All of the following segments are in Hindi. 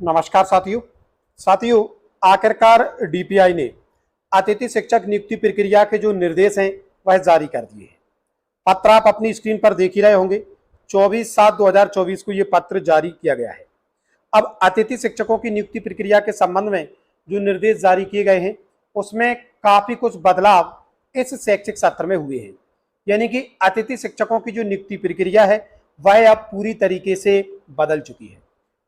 नमस्कार साथियों आखिरकार डीपीआई ने अतिथि शिक्षक नियुक्ति प्रक्रिया के जो निर्देश हैं वह जारी कर दिए हैं। पत्र आप अपनी स्क्रीन पर देख ही रहे होंगे। 24/7/2024 को यह पत्र जारी किया गया है। अब अतिथि शिक्षकों की नियुक्ति प्रक्रिया के संबंध में जो निर्देश जारी किए गए हैं उसमें काफी कुछ बदलाव इस शैक्षिक सत्र में हुए हैं। यानी कि अतिथि शिक्षकों की जो नियुक्ति प्रक्रिया है वह अब पूरी तरीके से बदल चुकी है।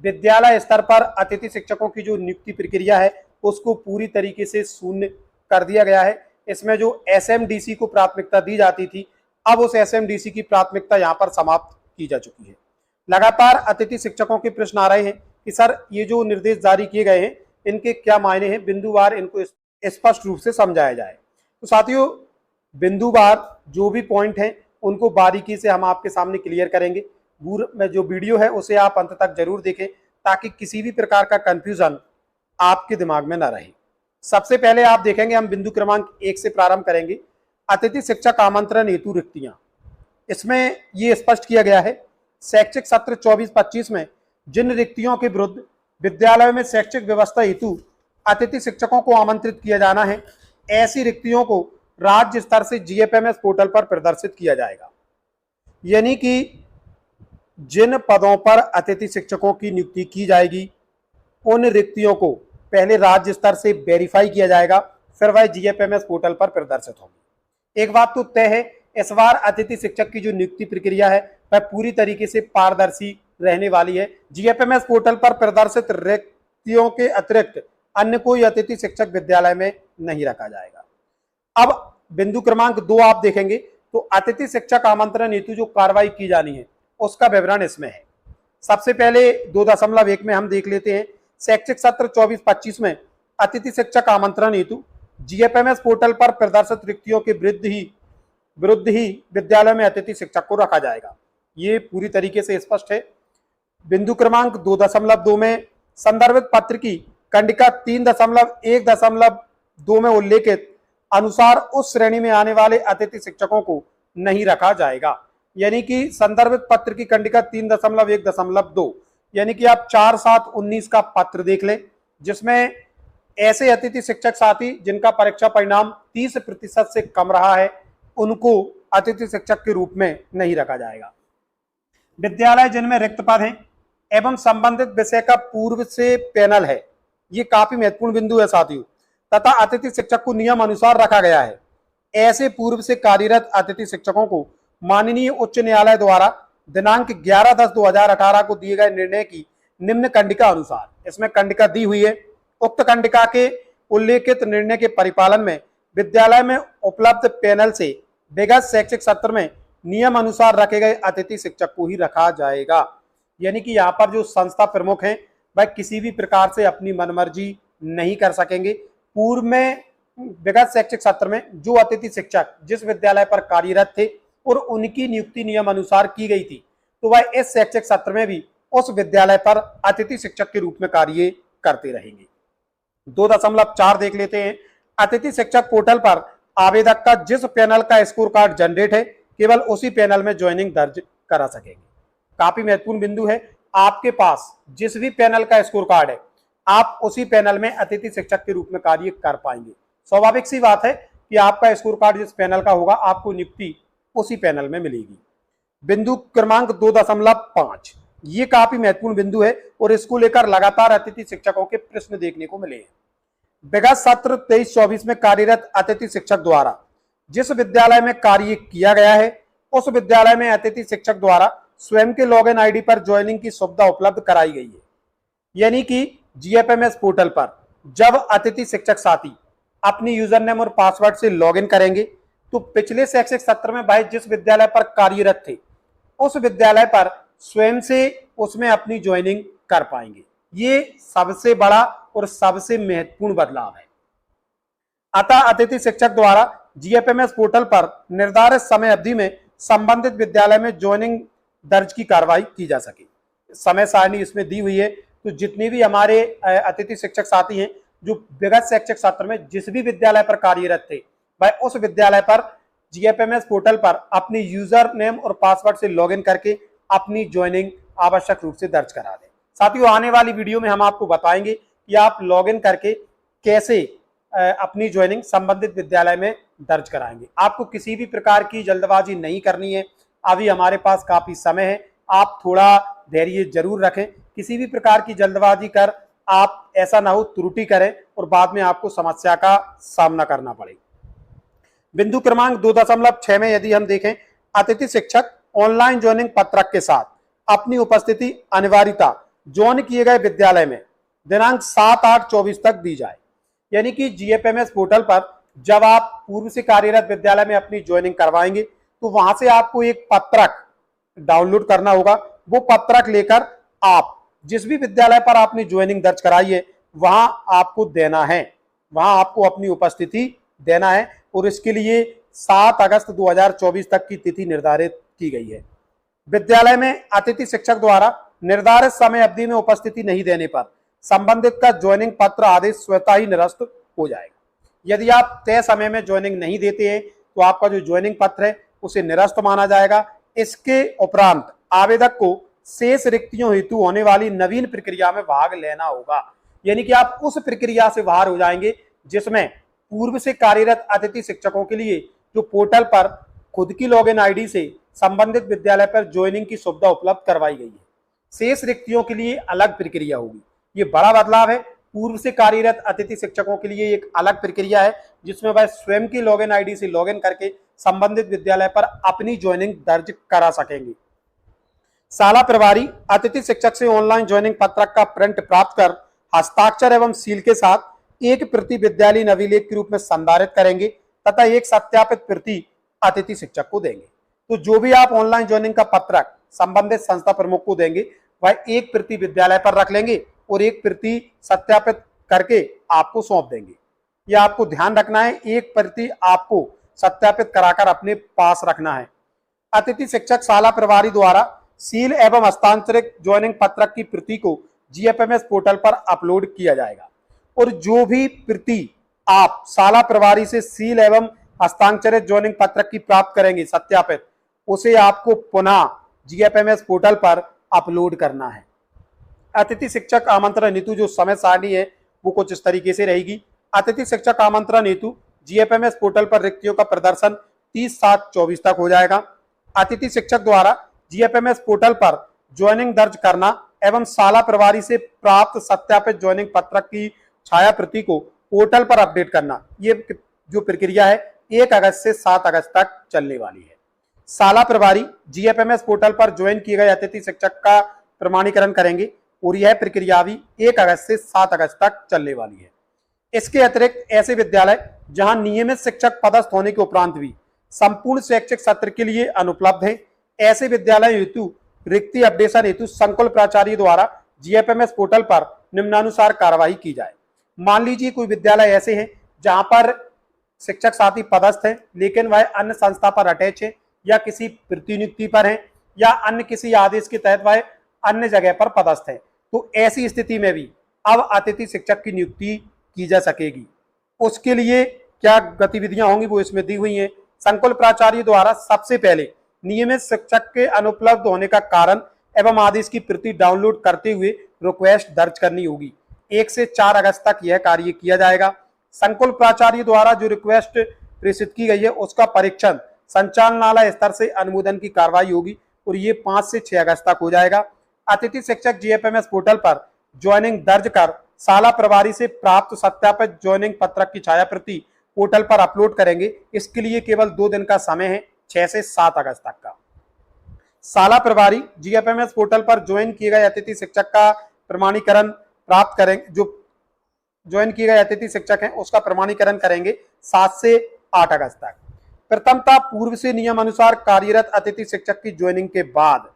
विद्यालय स्तर पर अतिथि शिक्षकों की जो नियुक्ति प्रक्रिया है उसको पूरी तरीके से शून्य कर दिया गया है। इसमें जो एसएमडीसी को प्राथमिकता दी जाती थी, अब उस एसएमडीसी की प्राथमिकता यहाँ पर समाप्त की जा चुकी है। लगातार अतिथि शिक्षकों के प्रश्न आ रहे हैं कि सर ये जो निर्देश जारी किए गए हैं इनके क्या मायने हैं, बिंदुवार इनको स्पष्ट रूप से समझाया जाए। तो साथियों, बिंदुवार जो भी पॉइंट हैं उनको बारीकी से हम आपके सामने क्लियर करेंगे। में जो वीडियो है उसे आप अंत तक जरूर देखें ताकि किसी भी प्रकार का कंफ्यूजन आपके दिमाग में ना रहे। सबसे पहले आप देखेंगे, हम बिंदु क्रमांक 1 से प्रारंभ करेंगे। अतिथि शिक्षक आमंत्रण हेतु रिक्तियां, इसमें ये स्पष्ट किया गया है शैक्षिक सत्र 24-25 में जिन रिक्तियों के विरुद्ध विद्यालयों में शैक्षिक व्यवस्था हेतु अतिथि शिक्षकों को आमंत्रित किया जाना है, ऐसी रिक्तियों को राज्य स्तर से जीएफएमएस पोर्टल पर प्रदर्शित किया जाएगा। यानी कि जिन पदों पर अतिथि शिक्षकों की नियुक्ति की जाएगी उन रिक्तियों को पहले राज्य स्तर से वेरीफाई किया जाएगा, फिर वह जीएफएमएस पोर्टल पर प्रदर्शित होगी। एक बात तो तय है, इस बार अतिथि शिक्षक की जो नियुक्ति प्रक्रिया है वह पूरी तरीके से पारदर्शी रहने वाली है। जीएफएमएस पोर्टल पर प्रदर्शित रिक्तियों के अतिरिक्त अन्य कोई अतिथि शिक्षक विद्यालय में नहीं रखा जाएगा। अब बिंदु क्रमांक 2 आप देखेंगे तो अतिथि शिक्षक आमंत्रण हेतु जो कार्रवाई की जानी है उसका विवरण इसमें है। सबसे पहले 2.1 में हम देख लेते हैं शैक्षिक सत्र 24-25 में अतिथि शिक्षक आमंत्रण हेतु जीएफएमएस पोर्टल पर प्रदर्शित रिक्तियों के विरुद्ध ही विद्यालय में अतिथि शिक्षक को रखा जाएगा। ये पूरी तरीके से स्पष्ट है। बिंदु क्रमांक 2.2 में संदर्भित पत्र की कंडिका 3.1.2 में उल्लेखित अनुसार उस श्रेणी में आने वाले अतिथि शिक्षकों को नहीं रखा जाएगा। यानी कि संदर्भित पत्र की कंडिका 3.1.2, यानी कि आप 4/7/19 का पत्र देख लें जिसमें ऐसे अतिथि शिक्षक साथी जिनका परीक्षा परिणाम 30% से कम रहा है उनको अतिथि शिक्षक के रूप में नहीं रखा जाएगा। विद्यालय जिनमें रिक्त पद हैं एवं संबंधित विषय का पूर्व से पैनल है, ये काफी महत्वपूर्ण बिंदु है साथियों, तथा अतिथि शिक्षक को नियम अनुसार रखा गया है। ऐसे पूर्व से कार्यरत अतिथि शिक्षकों को माननीय उच्च न्यायालय द्वारा दिनांक 11/10/2018 को दिए गए निर्णय की निम्न कंडिका अनुसार, इसमें कंडिका दी हुई है, उक्त कंडिका के उल्लेखित निर्णय के परिपालन में विद्यालय में उपलब्ध पैनल से विगत शैक्षिक सत्र में नियम अनुसार रखे गए अतिथि शिक्षक को ही रखा जाएगा। यानी कि यहाँ पर जो संस्था प्रमुख हैं वह किसी भी प्रकार से अपनी मनमर्जी नहीं कर सकेंगे। पूर्व में विगत शैक्षिक सत्र में जो अतिथि शिक्षक जिस विद्यालय पर कार्यरत थे और उनकी नियुक्ति नियम अनुसार की गई थी, तो वह इस शैक्षिक सत्र में भी उस विद्यालय पर अतिथि शिक्षक के रूप में कार्य करते रहेंगे। 2.4 देख लेते हैं। अतिथि शिक्षक पोर्टल पर आवेदक का जिस पैनल का स्कोर कार्ड जनरेट है केवल उसी पैनल में ज्वाइनिंग दर्ज करा सकेंगे। काफी महत्वपूर्ण बिंदु है, आपके पास जिस भी पैनल का स्कोर कार्ड है आप उसी पैनल में अतिथि शिक्षक के रूप में कार्य कर पाएंगे। स्वाभाविक सी बात है कि आपका स्कोर कार्ड जिस पैनल का होगा आपको नियुक्ति उसी पैनल में मिलेगी। बिंदु क्रमांक 2.5, ये काफी महत्वपूर्ण बिंदु है और इसको लेकर लगातार अतिथि शिक्षकों के प्रश्न देखने को मिले हैं। विगत सत्र 23-24 में कार्यरत अतिथि शिक्षक द्वारा जिस विद्यालय में कार्य किया गया है उस विद्यालय में अतिथि शिक्षक द्वारा स्वयं के लॉगिन आईडी पर ज्वाइनिंग की सुविधा उपलब्ध कराई गई है। यानी कि जीएफएमएस पोर्टल पर जब अतिथि शिक्षक साथी अपनी यूजर नेम और पासवर्ड से लॉगिन करेंगे तो पिछले शैक्षिक सत्र में वह जिस विद्यालय पर कार्यरत थे उस विद्यालय पर स्वयं से उसमें अपनी ज्वाइनिंग कर पाएंगे। ये सबसे बड़ा और सबसे महत्वपूर्ण बदलाव है। अतः अतिथि शिक्षक द्वारा जीएफएमएस पोर्टल पर निर्धारित समय अवधि में संबंधित विद्यालय में ज्वाइनिंग दर्ज की कार्रवाई की जा सके। समय सारणी इसमें दी हुई है, तो जितने भी हमारे अतिथि शिक्षक साथी हैं जो विगत शैक्षिक सत्र में जिस भी विद्यालय पर कार्यरत थे वह उस विद्यालय पर जीएफएमएस पोर्टल पर अपनी यूजर नेम और पासवर्ड से लॉगिन करके अपनी ज्वाइनिंग आवश्यक रूप से दर्ज करा दें। साथियों आने वाली वीडियो में हम आपको बताएंगे कि आप लॉगिन करके कैसे अपनी ज्वाइनिंग संबंधित विद्यालय में दर्ज कराएंगे। आपको किसी भी प्रकार की जल्दबाजी नहीं करनी है, अभी हमारे पास काफी समय है, आप थोड़ा धैर्य जरूर रखें। किसी भी प्रकार की जल्दबाजी कर आप ऐसा ना हो त्रुटि करें और बाद में आपको समस्या का सामना करना पड़े। बिंदु क्रमांक 2.6 में यदि हम देखें, अतिथि शिक्षक ऑनलाइन ज्वाइनिंग पत्रक के साथ अपनी उपस्थिति अनिवार्यता ज्वाइन किए गए विद्यालय में दिनांक 7/8/24 तक दी जाए। यानी कि जीएफएमएस पोर्टल पर जब आप पूर्व से कार्यरत विद्यालय में अपनी ज्वाइनिंग करवाएंगे तो वहां से आपको एक पत्रक डाउनलोड करना होगा। वो पत्रक लेकर आप जिस भी विद्यालय पर आपने ज्वाइनिंग दर्ज कराई है वहां आपको देना है, वहां आपको अपनी उपस्थिति देना है और इसके लिए 7 अगस्त 2024 तक की तिथि निर्धारित की गई है। विद्यालय में अतिथि शिक्षक द्वारा निर्धारित समय अवधि में उपस्थिति नहीं देने पर संबंधित का ज्वाइनिंग पत्र आदेश स्वतः ही निरस्त हो जाएगा। यदि आप तय समय में ज्वाइनिंग नहीं देते हैं तो आपका जो ज्वाइनिंग पत्र है उसे निरस्त माना जाएगा। इसके उपरांत आवेदक को शेष रिक्तियों हेतु होने वाली नवीन प्रक्रिया में भाग लेना होगा। यानी कि आप उस प्रक्रिया से बाहर हो जाएंगे जिसमें पूर्व से कार्यरत अतिथि शिक्षकों के लिए जो पोर्टल पर खुद की लॉगिन आईडी से संबंधित विद्यालय पर ज्वाइनिंग की सुविधा उपलब्ध करवाई गई है। शेष रिक्तियों के लिए अलग प्रक्रिया होगी। ये बड़ा बदलाव है। पूर्व से कार्यरत अतिथि शिक्षकों के लिए एक अलग प्रक्रिया है जिसमें वह स्वयं की लॉगिन आईडी से लॉगिन करके संबंधित विद्यालय पर अपनी ज्वाइनिंग दर्ज करा सकेंगे। शाला प्रभारी अतिथि शिक्षक से ऑनलाइन ज्वाइनिंग पत्रक का प्रिंट प्राप्त कर हस्ताक्षर एवं सील के साथ एक प्रति विद्यालय अभिलेख के रूप में संधारित करेंगे तथा एक सत्यापित प्रति अतिथि शिक्षक को देंगे। तो जो भी आप ऑनलाइन ज्वाइनिंग का पत्रक संबंधित संस्था प्रमुख को देंगे वह एक प्रति विद्यालय पर रख लेंगे और एक प्रति सत्यापित करके आपको सौंप देंगे। यह आपको ध्यान रखना है, एक प्रति आपको सत्यापित कराकर अपने पास रखना है। अतिथि शिक्षक शाला प्रभारी द्वारा सील एवं हस्तांतरित ज्वाइनिंग पत्रक की प्रति को जीएफएमएस पोर्टल पर अपलोड किया जाएगा और जो भी प्रति आप शाला प्रभारी से सील एवं हस्तांतरित ज्वाइनिंग पत्रक की प्राप्त करेंगे सत्यापित, उसे आपको पुनः जीएफएमएस पोर्टल पर अपलोड करना है। अतिथि शिक्षक आमंत्रण हेतु जो समय सारणी है वो कुछ इस तरीके से रहेगी। अतिथि शिक्षक आमंत्रण हेतु जीएफएमएस पोर्टल पर रिक्तियों का प्रदर्शन 30/7/24 तक हो जाएगा। अतिथि शिक्षक द्वारा जीएफएमएस पोर्टल पर ज्वाइनिंग दर्ज करना एवं शाला प्रभारी से प्राप्त सत्यापित ज्वाइनिंग पत्रक की छाया प्रति को पोर्टल पर अपडेट करना, ये जो प्रक्रिया है 1 अगस्त से 7 अगस्त तक चलने वाली है। शाला प्रभारी जीएफएमएस पोर्टल पर ज्वाइन किए गए अतिथि शिक्षक का प्रमाणीकरण करेंगे और यह प्रक्रिया भी 1 अगस्त से 7 अगस्त तक चलने वाली है। इसके अतिरिक्त ऐसे विद्यालय जहां नियमित शिक्षक पदस्थ होने के उपरांत भी संपूर्ण शैक्षिक सत्र के लिए अनुपलब्ध हैं, ऐसे विद्यालय हेतु रिक्ति अपडेशन हेतु संकुल प्राचार्य द्वारा जीएफएमएस पोर्टल पर निम्नानुसार कार्यवाही की जाए। मान लीजिए कोई विद्यालय ऐसे हैं जहां पर शिक्षक साथी पदस्थ हैं लेकिन वह अन्य संस्था पर अटैच है या किसी प्रतिनियुक्ति पर है या अन्य किसी आदेश के तहत वह अन्य जगह पर पदस्थ है, तो ऐसी स्थिति में भी अब अतिथि शिक्षक की नियुक्ति की जा सकेगी। उसके लिए क्या गतिविधियां होंगी वो इसमें दी हुई हैं। संकुल प्राचार्य द्वारा सबसे पहले नियमित शिक्षक के अनुपलब्ध होने का कारण एवं आदेश की प्रति डाउनलोड करते हुए रिक्वेस्ट दर्ज करनी होगी। 1 से 4 अगस्त तक यह कार्य किया जाएगा। संकुल प्राचार्य द्वारा जो रिक्वेस्ट प्रेषित की गई है उसका परीक्षण संचालनालय स्तर से अनुमोदन की कार्रवाई होगी और ये 5 से 6 अगस्त तक हो जाएगा। अतिथि शिक्षक जीएफएमएस पोर्टल पर ज्वाइनिंग दर्ज कर शाला प्रभारी से प्राप्त सत्यापित ज्वाइनिंग पत्रक की छाया प्रति पोर्टल पर अपलोड करेंगे। इसके लिए केवल 2 दिन का समय है, 6 से 7 अगस्त तक का। शाला प्रभारी जीएफएमएस पोर्टल पर ज्वाइन किए गए अतिथि शिक्षक का प्रमाणीकरण प्राप्त करेंगे, जो ज्वाइन किए गए अतिथि शिक्षक हैं उसका प्रमाणीकरण करेंगे 7 से 8 अगस्त तक। प्रथमतः पूर्व से नियम अनुसार कार्यरत अतिथि शिक्षक की ज्वाइनिंग के बाद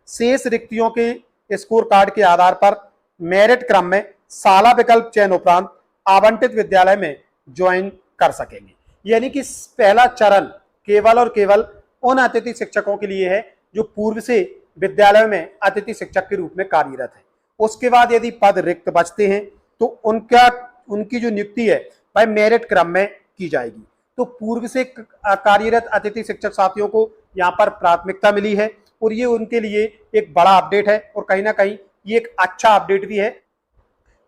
शेष रिक्तियों के स्कोर कार्ड के आधार पर मेरिट क्रम में शाला विकल्प चयन उपरांत आवंटित विद्यालय में ज्वाइन कर सकेंगे। यानी कि पहला चरण केवल और केवल उन अतिथि शिक्षकों के लिए है जो पूर्व से विद्यालय में अतिथि शिक्षक के रूप में कार्यरत है। उसके बाद यदि पद रिक्त बचते हैं तो उनकी जो नियुक्ति है वह मेरिट क्रम में की जाएगी। तो पूर्व से कार्यरत अतिथि शिक्षक साथियों को यहाँ पर प्राथमिकता मिली है और ये उनके लिए एक बड़ा अपडेट है और कहीं ना कहीं ये एक अच्छा अपडेट भी है।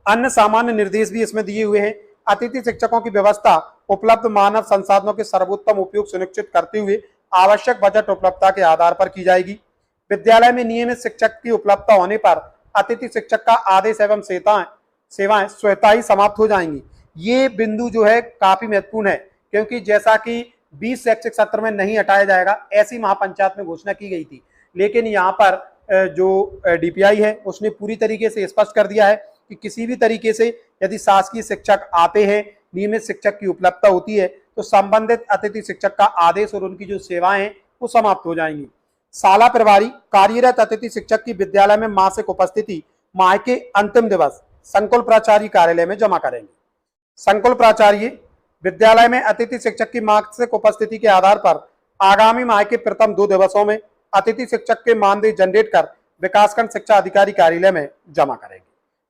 अन्य सामान्य निर्देश भी इसमें दिए हुए हैं। अतिथि शिक्षकों की व्यवस्था उपलब्ध मानव संसाधनों के सर्वोत्तम उपयोग सुनिश्चित करते हुए आवश्यक बजट उपलब्धता के आधार पर की जाएगी। विद्यालय में नियमित शिक्षक की उपलब्धता होने पर अतिथि शिक्षक का आदेश एवं सेवाएं स्वतः ही समाप्त हो जाएंगी। ये बिंदु जो है काफी महत्वपूर्ण है, क्योंकि जैसा कि 20 शैक्षिक सत्र में नहीं हटाया जाएगा ऐसी महापंचायत में घोषणा की गई थी, लेकिन यहाँ पर जो डीपीआई है उसने पूरी तरीके से स्पष्ट कर दिया है कि किसी भी तरीके से यदि शासकीय शिक्षक आते हैं, नियमित शिक्षक की उपलब्धता होती है, तो संबंधित अतिथि शिक्षक का आदेश और उनकी जो सेवाएं हैं वो समाप्त हो जाएंगी। शाला प्रभारी कार्यरत अतिथि शिक्षक की विद्यालय में मासिक उपस्थिति माह के अंतिम दिवस संकुल प्राचार्य कार्यालय में जमा करेंगे। संकुल प्राचार्य विद्यालय में अतिथि शिक्षक की मासिक उपस्थिति के आधार पर आगामी माह के प्रथम 2 दिवसों में अतिथि शिक्षक के मानदेय जनरेट कर विकासखंड शिक्षा अधिकारी कार्यालय में जमा करेंगे।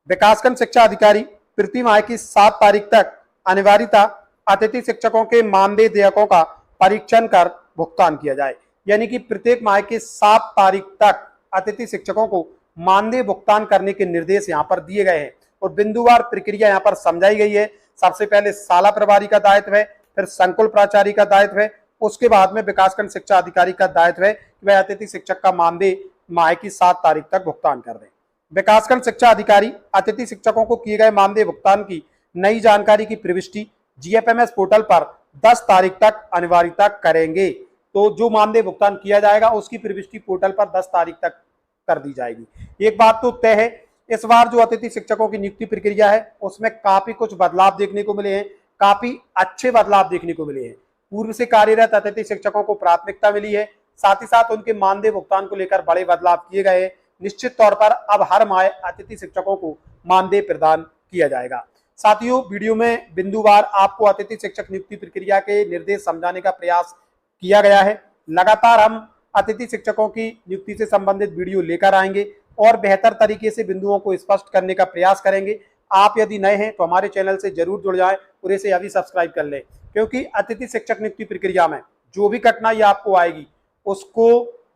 विकासखंड शिक्षा अधिकारी प्रति माह की 7 तारीख तक अनिवार्यता अतिथि शिक्षकों के मानदेय देयकों का परीक्षण कर भुगतान किया जाए। यानी कि प्रत्येक माह की 7 तारीख तक अतिथि शिक्षकों को मानदेय भुगतान करने के निर्देश यहाँ पर दिए गए हैं और बिंदुवार प्रक्रिया यहाँ पर समझाई गई है। सबसे पहले शाला प्रभारी का दायित्व है, फिर संकुल प्राचार्य का दायित्व है, उसके बाद में विकासखंड शिक्षा अधिकारी का दायित्व है कि वह अतिथि शिक्षक का मानदेय माह की 7 तारीख तक भुगतान कर दें। विकासखंड शिक्षा अधिकारी अतिथि शिक्षकों को किए गए मानदेय भुगतान की नई जानकारी की प्रविष्टि जीएफएमएस पोर्टल पर 10 तारीख तक अनिवार्यता करेंगे। तो जो मानदेय भुगतान किया जाएगा उसकी प्रविष्टि पोर्टल पर 10 तारीख तक कर दी जाएगी। एक बात तो तय है, इस बार जो अतिथि शिक्षकों की नियुक्ति प्रक्रिया है उसमें काफी कुछ बदलाव देखने को मिले हैं, काफी अच्छे बदलाव देखने को मिले हैं। पूर्व से कार्यरत अतिथि शिक्षकों को प्राथमिकता मिली है, साथ ही साथ उनके मानदेय भुगतान को लेकर बड़े बदलाव किए गए हैं। निश्चित तौर पर अब हर माह अतिथि शिक्षकों को मानदेय प्रदान किया जाएगा। साथियों, वीडियो में बिंदुवार आपको अतिथि शिक्षक नियुक्ति प्रक्रिया के निर्देश समझाने का प्रयास किया गया है। लगातार हम अतिथि शिक्षकों की नियुक्ति से संबंधित वीडियो लेकर आएंगे और बेहतर तरीके से बिंदुओं को स्पष्ट करने का प्रयास करेंगे। आप यदि नए हैं तो हमारे चैनल से जरूर जुड़ जाएं और इसे अभी सब्सक्राइब कर लें, क्योंकि अतिथि शिक्षक नियुक्ति प्रक्रिया में जो भी कठिनाई आपको आएगी उसको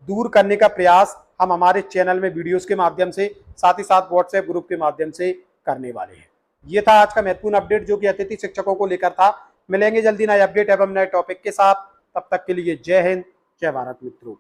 दूर करने का प्रयास हम हमारे चैनल में वीडियोस के माध्यम से, साथ ही साथ व्हाट्सएप ग्रुप के माध्यम से करने वाले हैं। ये था आज का महत्वपूर्ण अपडेट जो कि अतिथि शिक्षकों को लेकर था। मिलेंगे जल्दी नए अपडेट एवं नए टॉपिक के साथ, तब तक के लिए जय हिंद, जय भारत मित्रों।